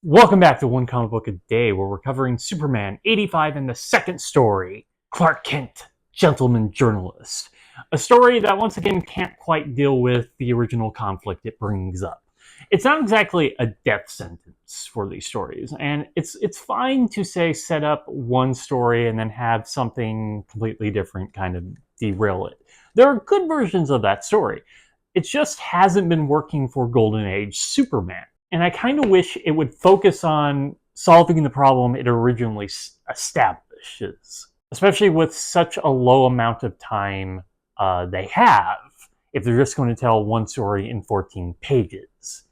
Welcome back to One Comic Book a Day, where we're covering Superman 85 and the second story, Clark Kent, Gentleman Journalist. A story that once again can't quite deal with the original conflict it brings up. It's not exactly a death sentence for these stories, and it's fine to say set up one story and then have something completely different kind of derail it. There are good versions of that story. It just hasn't been working for Golden Age Superman. And I kind of wish it would focus on solving the problem it originally establishes, especially with such a low amount of time they have if they're just going to tell one story in 14 pages.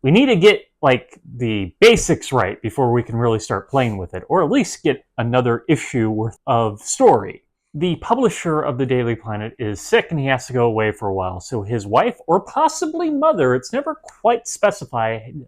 We need to get like the basics right before we can really start playing with it, or at least get another issue worth of story. The publisher of the Daily Planet is sick and he has to go away for a while, so his wife, or possibly mother, it's never quite specified,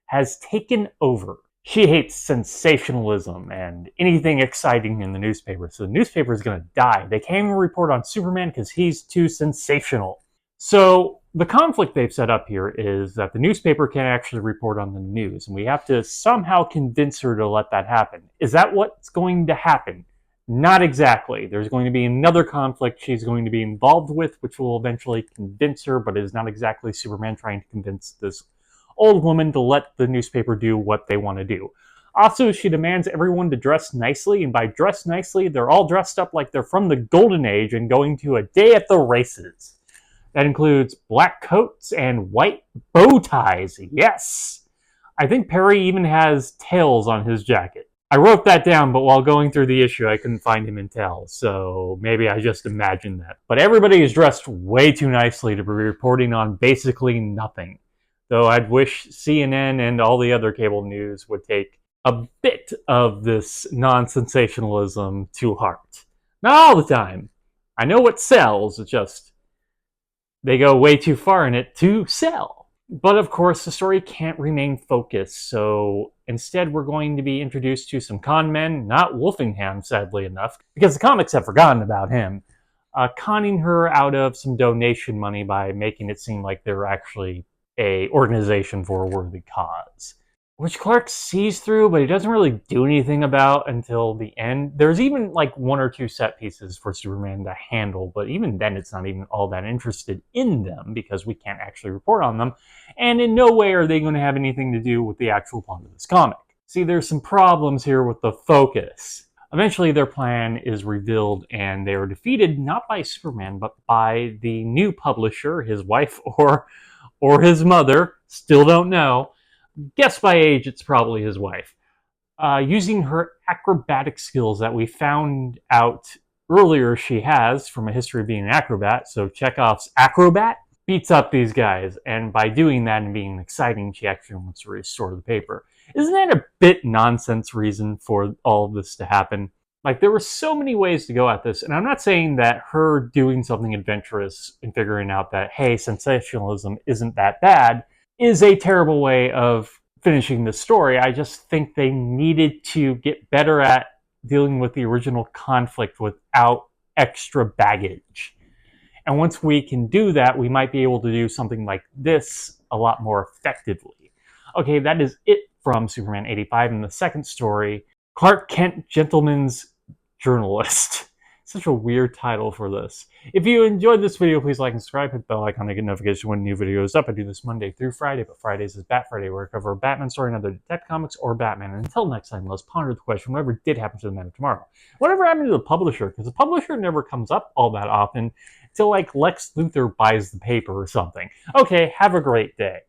has taken over. She hates sensationalism and anything exciting in the newspaper, so the newspaper is going to die. They can't even report on Superman because he's too sensational. So the conflict they've set up here is that the newspaper can't actually report on the news, and we have to somehow convince her to let that happen. Is that what's going to happen? Not exactly. There's going to be another conflict she's going to be involved with, which will eventually convince her, but is not exactly Superman trying to convince this old woman to let the newspaper do what they want to do. Also, she demands everyone to dress nicely, and by dress nicely, they're all dressed up like they're from the Golden Age and going to a day at the races. That includes black coats and white bow ties. Yes! I think Perry even has tails on his jacket. I wrote that down, but while going through the issue, I couldn't find him in tails, so maybe I just imagined that. But everybody is dressed way too nicely to be reporting on basically nothing. Though I'd wish CNN and all the other cable news would take a bit of this non-sensationalism to heart. Not all the time. I know what sells, it's just they go way too far in it to sell. But of course, the story can't remain focused, so instead we're going to be introduced to some con men, not Wolfingham, sadly enough, because the comics have forgotten about him, conning her out of some donation money by making it seem like they're actually a organization for a worthy cause, which Clark sees through, but he doesn't really do anything about until the end. There's even like one or two set pieces for Superman to handle, but even then it's not even all that interested in them because we can't actually report on them, and in no way are they going to have anything to do with the actual plot of this comic. See, there's some problems here with the focus. Eventually their plan is revealed and they are defeated not by Superman, but by the new publisher, his wife, or his mother, still don't know. Guess by age, it's probably his wife. Using her acrobatic skills that we found out earlier she has from a history of being an acrobat, so Chekhov's acrobat, beats up these guys, and by doing that and being exciting, she actually wants to restore the paper. Isn't that a bit nonsense reason for all of this to happen? Like, there were so many ways to go at this, and I'm not saying that her doing something adventurous and figuring out that, hey, sensationalism isn't that bad, is a terrible way of finishing the story. I just think they needed to get better at dealing with the original conflict without extra baggage. And once we can do that, we might be able to do something like this a lot more effectively. Okay, that is it from Superman 85 and the second story, Clark Kent, Gentleman's Journalist. Such a weird title for this. If you enjoyed this video, please like and subscribe, hit the bell icon to get notifications when new video is up. I do this Monday through Friday, but Fridays is Bat Friday, where I cover a Batman story and other Detective Comics or Batman. And until next time, let's ponder the question, whatever did happen to the man of tomorrow. Whatever happened to the publisher? Because the publisher never comes up all that often until like Lex Luthor buys the paper or something. Okay, have a great day.